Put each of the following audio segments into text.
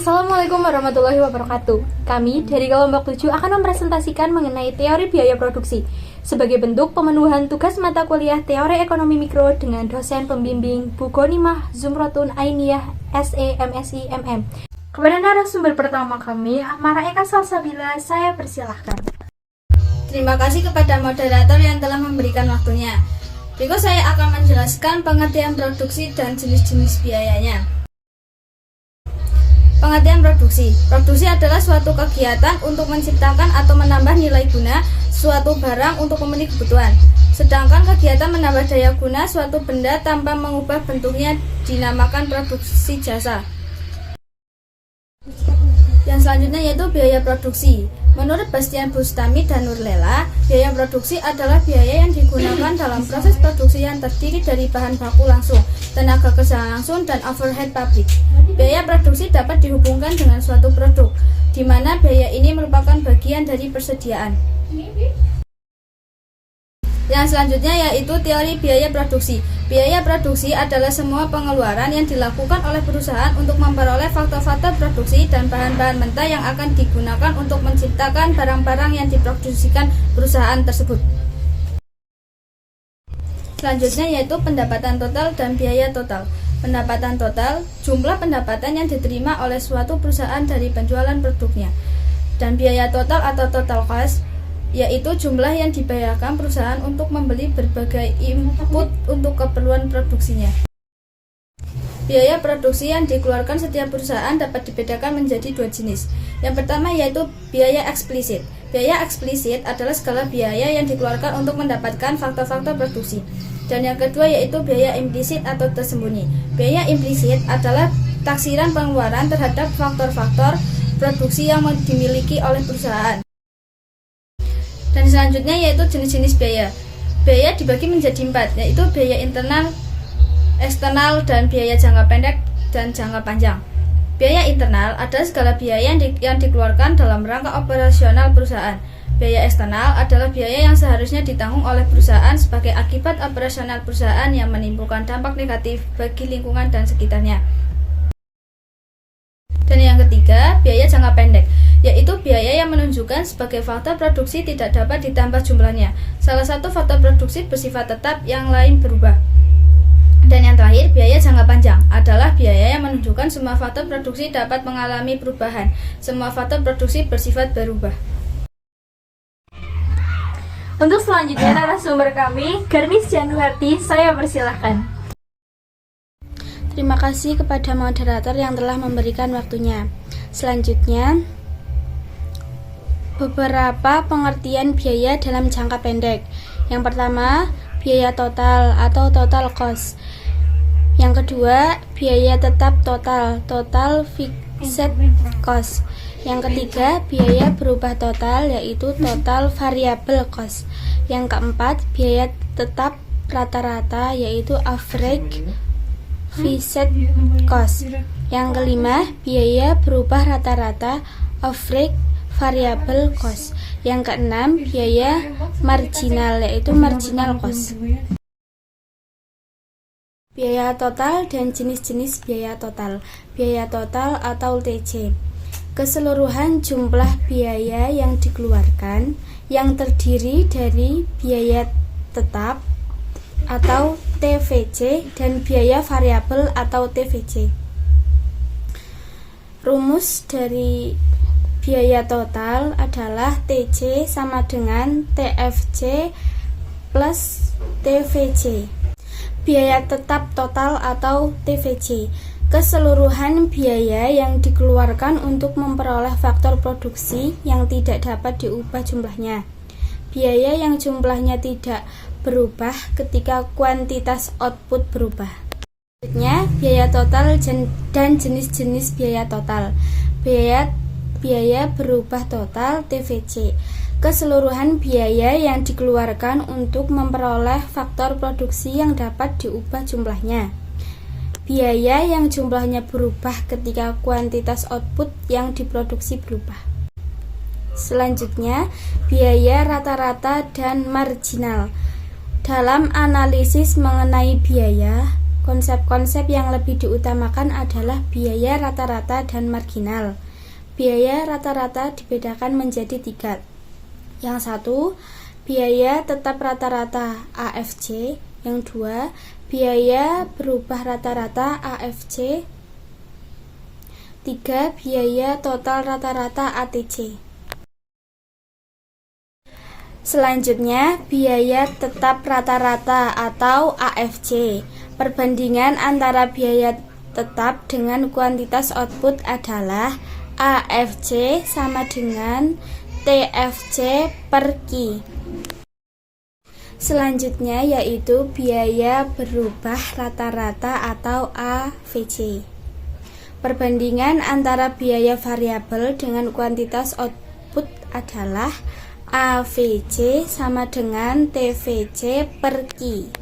Assalamualaikum warahmatullahi wabarakatuh. Kami dari kelompok 7 akan mempresentasikan mengenai teori biaya produksi sebagai bentuk pemenuhan tugas mata kuliah teori ekonomi mikro dengan dosen pembimbing Bu Ghanimah Zumratun Ainiyah SE MSI MM. Kepada narasumber pertama kami, Mara Eka Salsabila, saya persilahkan. Terima kasih kepada moderator yang telah memberikan waktunya. Berikut saya akan menjelaskan pengertian produksi dan jenis-jenis biayanya. Pengertian produksi. Produksi adalah suatu kegiatan untuk menciptakan atau menambah nilai guna suatu barang untuk memenuhi kebutuhan. Sedangkan kegiatan menambah daya guna suatu benda tanpa mengubah bentuknya dinamakan produksi jasa. Yang selanjutnya yaitu biaya produksi. Menurut Bastian Bustami dan Nurlela, biaya produksi adalah biaya yang digunakan dalam proses produksi yang terdiri dari bahan baku langsung, tenaga kerja langsung, dan overhead pabrik. Biaya produksi dapat dihubungkan dengan suatu produk, di mana biaya ini merupakan bagian dari persediaan. Yang selanjutnya yaitu teori biaya produksi. Biaya produksi adalah semua pengeluaran yang dilakukan oleh perusahaan untuk memperoleh faktor-faktor produksi dan bahan-bahan mentah yang akan digunakan untuk menciptakan barang-barang yang diproduksikan perusahaan tersebut. Selanjutnya yaitu pendapatan total dan biaya total. Pendapatan total, jumlah pendapatan yang diterima oleh suatu perusahaan dari penjualan produknya. Dan biaya total atau total cost, yaitu jumlah yang dibayarkan perusahaan untuk membeli berbagai input untuk keperluan produksinya. Biaya produksi yang dikeluarkan setiap perusahaan dapat dibedakan menjadi dua jenis. Yang pertama yaitu biaya eksplisit. Biaya eksplisit adalah segala biaya yang dikeluarkan untuk mendapatkan faktor-faktor produksi. Dan yang kedua yaitu biaya implisit atau tersembunyi. Biaya implisit adalah taksiran pengeluaran terhadap faktor-faktor produksi yang dimiliki oleh perusahaan. Dan selanjutnya yaitu jenis-jenis biaya. Biaya dibagi menjadi 4, yaitu biaya internal, eksternal, dan biaya jangka pendek dan jangka panjang. Biaya internal adalah segala biaya yang dikeluarkan dalam rangka operasional perusahaan. Biaya eksternal adalah biaya yang seharusnya ditanggung oleh perusahaan sebagai akibat operasional perusahaan yang menimbulkan dampak negatif bagi lingkungan dan sekitarnya. Dan yang ketiga, biaya jangka pendek, yaitu biaya yang menunjukkan sebagai faktor produksi tidak dapat ditambah jumlahnya. Salah satu faktor produksi bersifat tetap, yang lain berubah. Dan yang terakhir, biaya jangka panjang adalah biaya yang menunjukkan semua faktor produksi dapat mengalami perubahan. Semua faktor produksi bersifat berubah. Untuk selanjutnya narasumber kami, Garnis Januarti, saya persilahkan. Terima kasih kepada moderator yang telah memberikan waktunya. Selanjutnya, beberapa pengertian biaya dalam jangka pendek. Yang pertama, biaya total atau total cost. Yang kedua, biaya tetap total, total fixed cost. Yang ketiga, biaya berubah total, yaitu total variable cost. Yang keempat, biaya tetap rata-rata, yaitu average fixed cost. Yang kelima, biaya berubah rata-rata, average variable cost. Yang keenam, biaya marginal, yaitu marginal cost. Biaya total dan jenis-jenis biaya total. Biaya total atau TC, keseluruhan jumlah biaya yang dikeluarkan yang terdiri dari biaya tetap atau TVC dan biaya variabel atau TVC. Rumus dari biaya total adalah TC sama dengan TFC plus TVC. Biaya tetap total atau TVC, keseluruhan biaya yang dikeluarkan untuk memperoleh faktor produksi yang tidak dapat diubah jumlahnya. Biaya yang jumlahnya tidak berubah ketika kuantitas output berubah. Selanjutnya, biaya total dan jenis-jenis biaya total. Biaya berubah total TVC, keseluruhan biaya yang dikeluarkan untuk memperoleh faktor produksi yang dapat diubah jumlahnya. Biaya yang jumlahnya berubah ketika kuantitas output yang diproduksi berubah. Selanjutnya, biaya rata-rata dan marginal. Dalam analisis mengenai biaya, Konsep-konsep yang lebih diutamakan adalah biaya rata-rata dan marginal. Biaya rata-rata dibedakan menjadi 3. Yang satu, biaya tetap rata-rata AFC. Yang 2, biaya berubah rata-rata AFC. 3, biaya total rata-rata ATC. Selanjutnya, biaya tetap rata-rata atau AFC. Perbandingan antara biaya tetap dengan kuantitas output adalah AFC sama dengan TFC per Q. Selanjutnya yaitu biaya berubah rata-rata atau AVC. Perbandingan antara biaya variabel dengan kuantitas output adalah AVC sama dengan TVC per Q.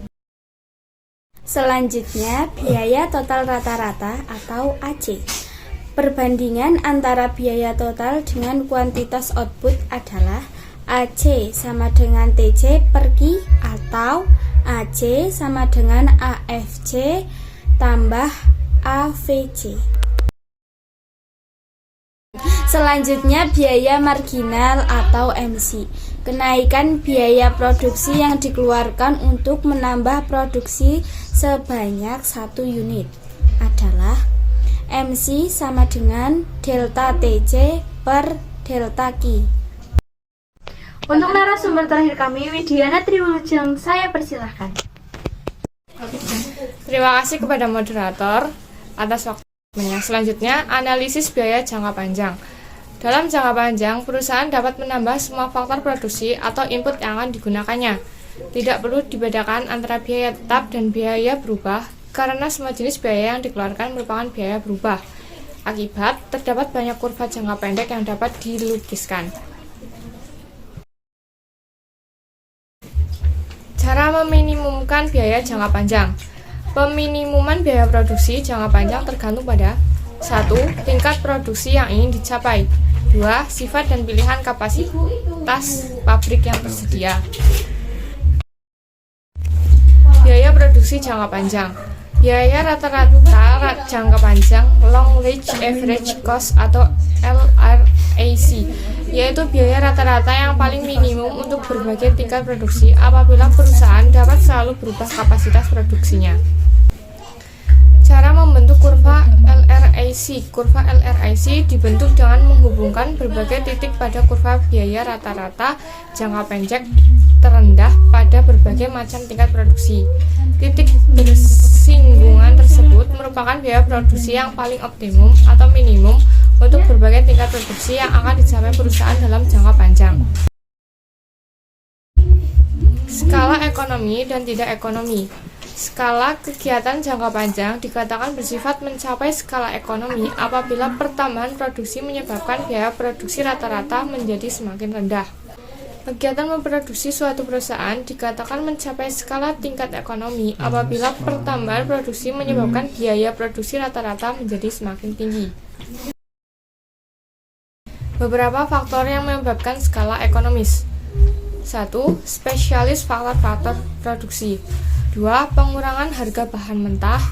Selanjutnya, biaya total rata-rata atau AC. Perbandingan antara biaya total dengan kuantitas output adalah AC sama dengan TC per Q atau AC sama dengan AFC tambah AVC. Selanjutnya, biaya marginal atau MC. Kenaikan biaya produksi yang dikeluarkan untuk menambah produksi sebanyak 1 unit adalah MC sama dengan delta TC per delta Q. Untuk narasumber terakhir kami, Widiana Triwulujeng, saya persilahkan. Terima kasih kepada moderator atas waktunya. Selanjutnya, analisis biaya jangka panjang. Dalam jangka panjang, perusahaan dapat menambah semua faktor produksi atau input yang akan digunakannya. Tidak perlu dibedakan antara biaya tetap dan biaya berubah, karena semua jenis biaya yang dikeluarkan merupakan biaya berubah. Akibat, terdapat banyak kurva jangka pendek yang dapat dilukiskan. Cara meminimumkan biaya jangka panjang. Peminimuman biaya produksi jangka panjang tergantung pada 1. Tingkat produksi yang ingin dicapai. 2. Sifat dan pilihan kapasitas pabrik yang tersedia. Biaya produksi jangka panjang. Biaya rata-rata jangka panjang Long Range Average Cost atau LRAC, yaitu biaya rata-rata yang paling minimum untuk berbagai tingkat produksi apabila perusahaan dapat selalu berubah kapasitas produksinya. Cara membentuk kurva LRAC. Kurva LRAC dibentuk dengan menghubungkan berbagai titik pada kurva biaya rata-rata jangka pendek terendah pada berbagai macam tingkat produksi. Titik bersinggungan tersebut merupakan biaya produksi yang paling optimum atau minimum untuk berbagai tingkat produksi yang akan dicapai perusahaan dalam jangka panjang. Skala ekonomi dan tidak ekonomi. Skala kegiatan jangka panjang dikatakan bersifat mencapai skala ekonomi apabila pertambahan produksi menyebabkan biaya produksi rata-rata menjadi semakin rendah. Kegiatan memproduksi suatu perusahaan dikatakan mencapai skala tingkat ekonomi apabila pertambahan produksi menyebabkan biaya produksi rata-rata menjadi semakin tinggi. Beberapa faktor yang menyebabkan skala ekonomis. 1. Spesialis faktor-faktor produksi. 2. Pengurangan harga bahan mentah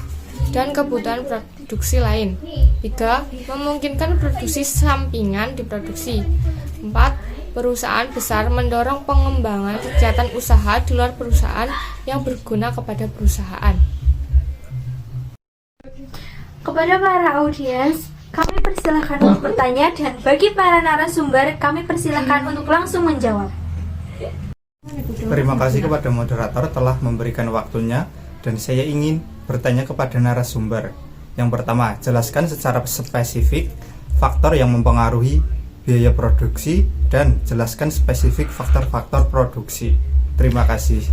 dan kebutuhan produksi lain. 3. Memungkinkan produksi sampingan diproduksi. 4. Perusahaan besar mendorong pengembangan kegiatan usaha di luar perusahaan yang berguna kepada perusahaan. Kepada para audiens, kami persilahkan untuk bertanya, dan bagi para narasumber, kami persilahkan untuk langsung menjawab. Terima kasih kepada moderator telah memberikan waktunya, dan saya ingin bertanya kepada narasumber. Yang pertama, jelaskan secara spesifik faktor yang mempengaruhi biaya produksi dan jelaskan spesifik faktor-faktor produksi. Terima kasih.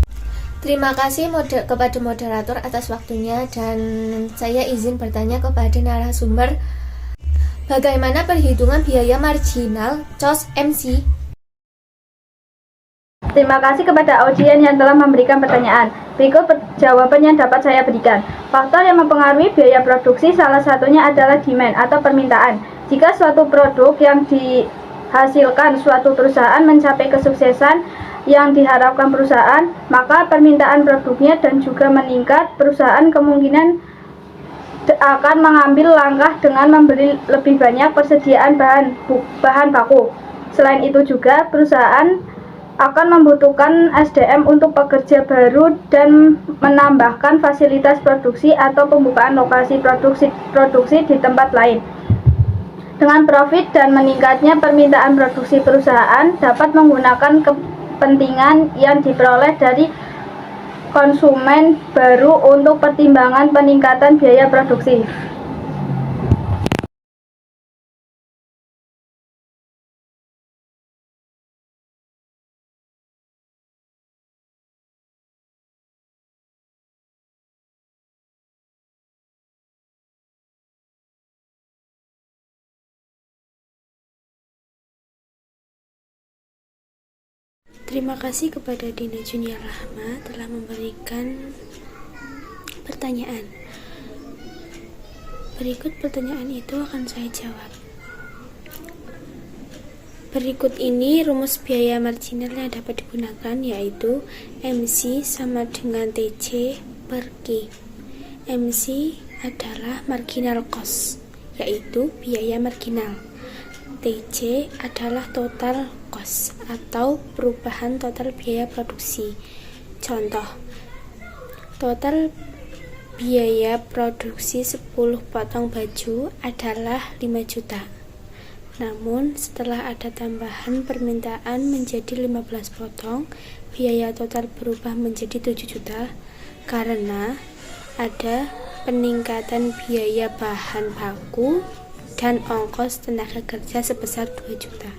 Terima kasih kepada moderator atas waktunya, dan saya izin bertanya kepada narasumber, bagaimana perhitungan biaya marginal COS MC? Terima kasih kepada audien yang telah memberikan pertanyaan. Berikut jawaban yang dapat saya berikan. Faktor yang mempengaruhi biaya produksi salah satunya adalah demand atau permintaan. Jika suatu produk yang dihasilkan suatu perusahaan mencapai kesuksesan yang diharapkan perusahaan, maka permintaan produknya dan juga meningkat. Perusahaan kemungkinan akan mengambil langkah dengan membeli lebih banyak persediaan bahan baku. Selain itu juga perusahaan akan membutuhkan SDM untuk pekerja baru dan menambahkan fasilitas produksi atau pembukaan lokasi produksi di tempat lain. Dengan profit dan meningkatnya permintaan produksi, perusahaan dapat menggunakan kepentingan yang diperoleh dari konsumen baru untuk pertimbangan peningkatan biaya produksi. Terima kasih kepada Dina Junior Rahma telah memberikan pertanyaan. Berikut pertanyaan itu akan saya jawab. Berikut ini rumus biaya marginal yang dapat digunakan, yaitu MC sama dengan TC per Q. MC adalah marginal cost, yaitu biaya marginal. TC adalah total cost atau perubahan total biaya produksi. Contoh, total biaya produksi 10 potong baju adalah 5 juta. Namun setelah ada tambahan permintaan menjadi 15 potong, biaya total berubah menjadi 7 juta karena ada peningkatan biaya bahan baku dan ongkos tenaga kerja sebesar 2 juta.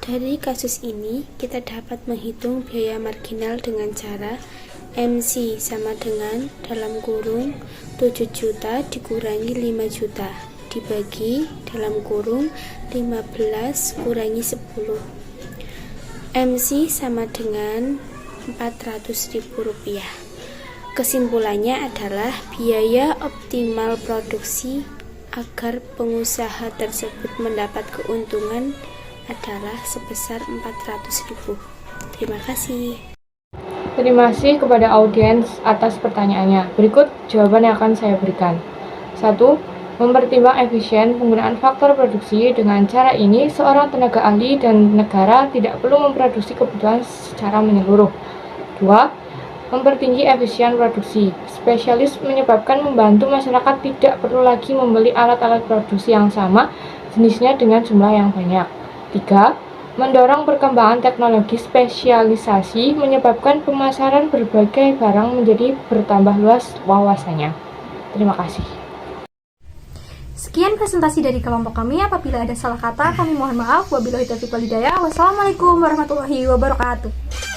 Dari kasus ini, kita dapat menghitung biaya marginal dengan cara MC sama dengan dalam kurung 7 juta dikurangi 5 juta dibagi dalam kurung 15 kurangi 10. MC sama dengan Rp400.000. Kesimpulannya adalah biaya optimal produksi agar pengusaha tersebut mendapat keuntungan adalah sebesar 400.000. Terima kasih. Terima kasih kepada audiens atas pertanyaannya. Berikut jawaban yang akan saya berikan. 1. Mempertimbang efisien penggunaan faktor produksi. Dengan cara ini, seorang tenaga ahli dan negara tidak perlu memproduksi kebutuhan secara menyeluruh. 2. Mempertinggi efisien produksi. Spesialis menyebabkan membantu masyarakat tidak perlu lagi membeli alat-alat produksi yang sama jenisnya dengan jumlah yang banyak. 3. Mendorong perkembangan teknologi spesialisasi menyebabkan pemasaran berbagai barang menjadi bertambah luas wawasannya. Terima kasih. Sekian presentasi dari kelompok kami. Apabila ada salah kata, kami mohon maaf. Wabillahi taufiq wal hidayah. Wassalamualaikum warahmatullahi wabarakatuh.